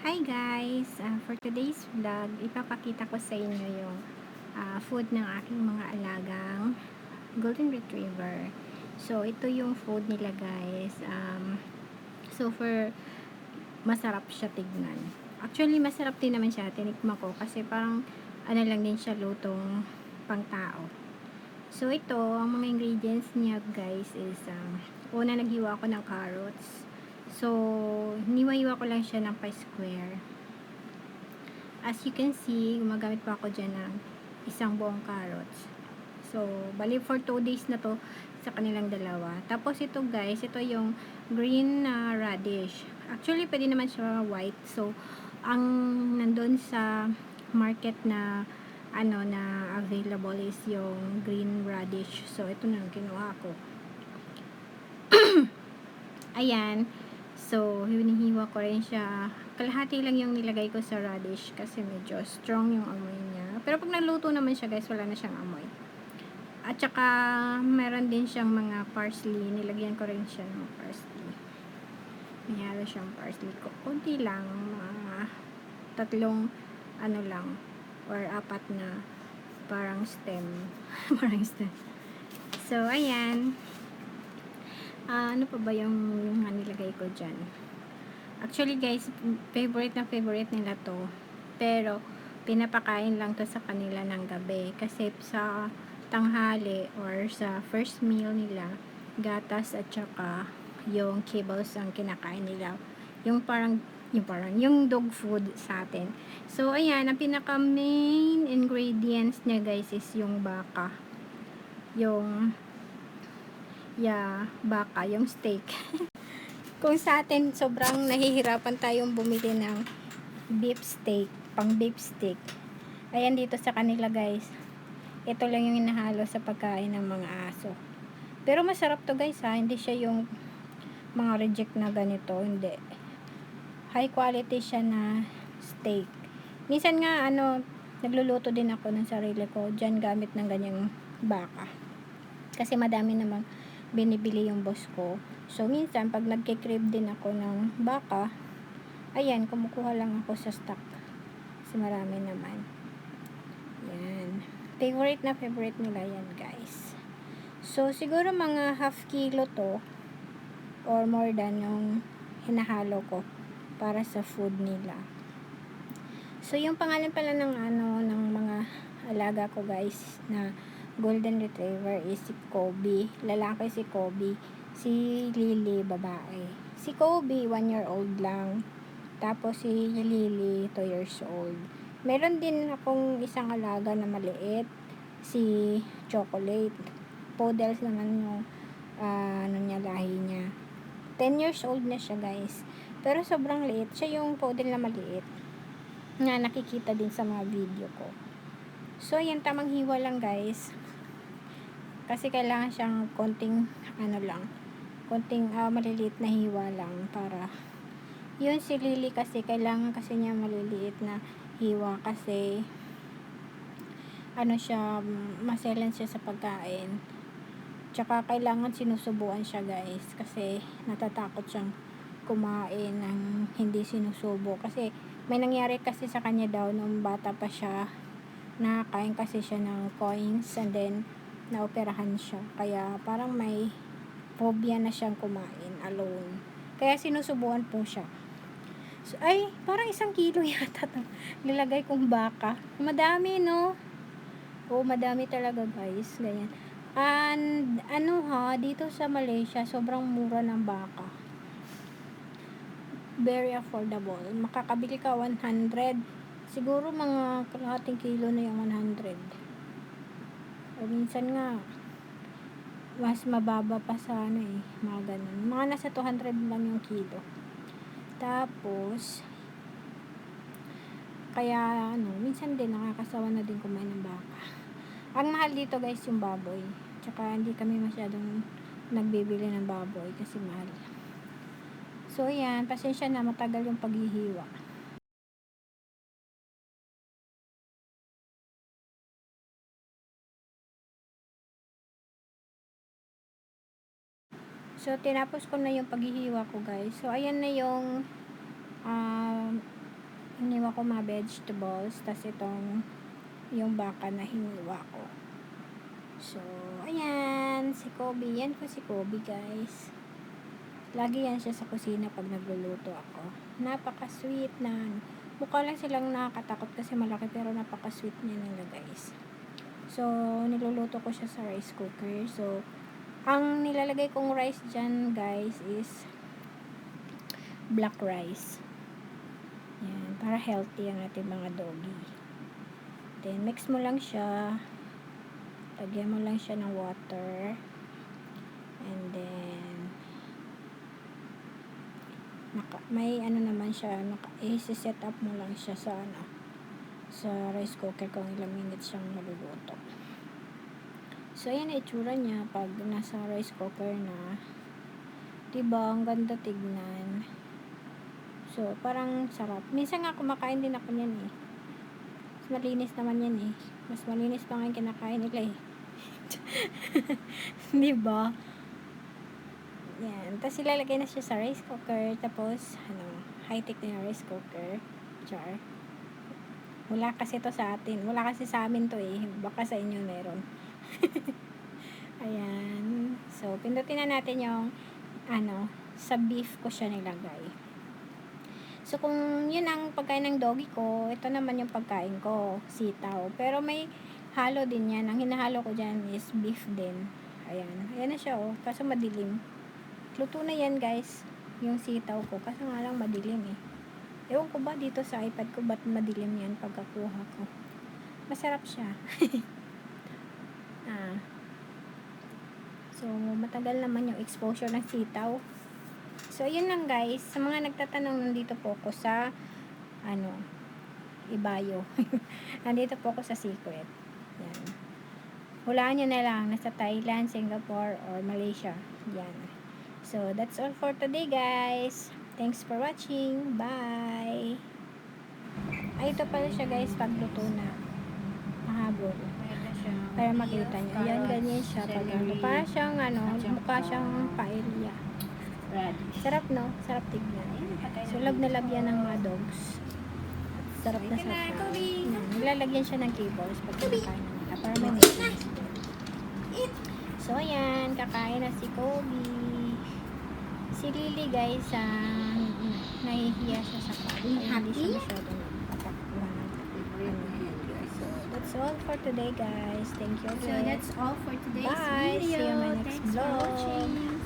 Hi guys! For today's vlog, ipapakita ko sa inyo yung food ng aking mga alagang Golden Retriever. So, ito yung food nila guys. Masarap siya tignan. Actually, masarap din naman siya. Tinikma ko kasi parang ano lang din siya, lutong pang tao. So, ito, ang mga ingredients niya guys is una naghiwa ako ng carrots. So, hiniwa-hiwa ko lang siya ng pa-square. As you can see, gumagamit pa ako dyan ng isang buong carrots. So, bali for 2 days na to sa kanilang dalawa. Tapos ito guys, ito yung green radish. Actually, pwede naman siya white. So, ang nandun sa market na available is yung green radish. So, ito na yung kinuha ko. Ayan. So, hinihiwa ko rin siya. Kalahati lang yung nilagay ko sa radish kasi medyo strong yung amoy niya. Pero pag naluto naman siya guys, wala na siyang amoy. At saka, meron din siyang mga parsley. Nilagyan ko rin siya ng parsley. Mayroon siyang parsley. Kunti lang. Tatlong, lang, or 4 na parang stem. Parang stem. So, ayan. Ano pa ba yung nilagay ko dyan? Actually guys, favorite nila to. Pero, pinapakain lang to sa kanila ng gabi. Kasi sa tanghali or sa first meal nila, gatas at saka yung kibbles ang kinakain nila. Yung dog food sa atin. So, ayan, ang pinaka main ingredients niya guys is yung baka. Baka, yung steak. Kung sa atin, sobrang nahihirapan tayong bumili ng beef steak, pang beef steak. Ayan dito sa kanila guys. Ito lang yung inahalo sa pagkain ng mga aso. Pero masarap to guys ha. Hindi siya yung mga reject na ganito. Hindi. High quality siya na steak. Minsan nga nagluluto din ako ng sarili ko. Diyan gamit ng ganyang baka. Kasi madami namang binibili yung boss ko. So, minsan, pag nagkikrib din ako ng baka, ayan, kumukuha lang ako sa stock. Kasi marami naman. Yan. Favorite nila yan, guys. So, siguro mga half kilo to, or more than yung hinahalo ko para sa food nila. So, yung pangalan pala ng mga alaga ko, guys, na Golden Retriever is si Kobe. Lalaki si Kobe. Si Lily, babae. Si Kobe, 1 year old lang. Tapos si Lily, 2 years old. Meron din akong isang alaga na maliit. Si Chocolate. Poodles naman yung lahi niya. 10 years old na siya guys. Pero sobrang liit. Siya yung poodle na maliit. Na nakikita din sa mga video ko. So, yan, tamang hiwa lang guys. Kasi kailangan siyang konting maliliit na hiwa lang para yun. Si Lily kasi kailangan kasi niya maliliit na hiwa kasi maselan siya sa pagkain. Tsaka kailangan sinusubuan siya guys kasi natatakot siyang kumain ng hindi sinusubo kasi may nangyari kasi sa kanya daw nung bata pa siya. Nakakain kasi siya ng coins and then naoperahan siya. Kaya parang may phobia na siyang kumain alone. Kaya sinusubuan po siya. So, ay, parang 1 kilo yata to. Nilagay kong baka. Madami, no? Oo, madami talaga, guys. Ganyan. And, dito sa Malaysia, sobrang mura ng baka. Very affordable. Makakabili ka 100. Siguro mga kalahating kilo na yung 100. O minsan nga, mas mababa pa sa mga ganun. Mga nasa 200 lang yung kilo. Tapos, kaya minsan din nakakasawa na din kumain ng baka. Ang mahal dito guys yung baboy. Tsaka hindi kami masyadong nagbibili ng baboy kasi mahal. So, yan. Pasensya na, matagal yung paghihiwa. So, tinapos ko na yung paghihiwa ko guys. So, ayan na yung hiniwa ko mga vegetables, tas itong yung baka na hiniwa ko. So, ayan, si Kobe. Yan po si Kobe, guys. Lagi yan siya sa kusina pag nagluluto ako. Napaka-sweet na. Mukha lang silang nakakatakot kasi malaki, pero napaka-sweet niya nila, guys. So, niluluto ko siya sa rice cooker. So, ang nilalagay kong rice dyan, guys, is black rice. Yan, para healthy ang ating mga doggy. Then, mix mo lang siya. Lagyan mo lang siya ng water. And then, may ano naman siya, i-set up mo lang siya sa sa rice cooker kung ilang minutes siyang maluluto. So, ayan na itsura niya pag nasa rice cooker na. Diba, ang ganda tignan. So, parang sarap. Minsan nga kumakain din ako niyan eh. Mas malinis naman yan eh. Mas malinis pa nga yung kinakain nila eh. Diba? Yan. Tapos ilalagay na siya sa rice cooker. Tapos, high-tech na yung rice cooker. Char. Wala kasi to sa atin. Wala kasi sa amin to eh. Baka sa inyo meron. Ayan. So, pindutin na natin yung sa beef ko siya nilagay. So, kung yun ang pagkain ng doggy ko, ito naman yung pagkain ko, sitaw. Pero may halo din yan. Ang hinahalo ko dyan is beef din. Ayan. Ayan na siya, oh. Kaso madilim. Luto na yan, guys. Yung sitaw ko. Kaso nga lang madilim, eh. Ewan ko ba dito sa iPad ko, ba't madilim yan pagkakuha ko. Masarap siya. So, matagal naman yung exposure ng sitaw. So, yun lang guys. Sa mga nagtatanong, nandito po ako sa, Ibayo. Nandito po ako sa Secret. Yan. Hulaan nyo na lang. Nasa Thailand, Singapore, or Malaysia. Yan. So, that's all for today guys. Thanks for watching. Bye! Ay, ito pala siya guys, pagluto na. Mahabol. Para makita nyo. Ayan, ganyan siya. Para siyang, mukha siyang paella. Sarap, no? Sarap tignan. So, love na love yan ng mga dogs. Sarap na sarap. Nilalagyan siya ng cables pag kinakain na nila. Para may maintenance din. So, ayan. Kakain na si Kobe. Si Lily, guys, nahihiya siya sa kanya. Hindi siya masyado nagpapakuha ng that's all for today guys. Thank you. So that's all for today's Bye. video. See you in my next Thanks vlog. for watching.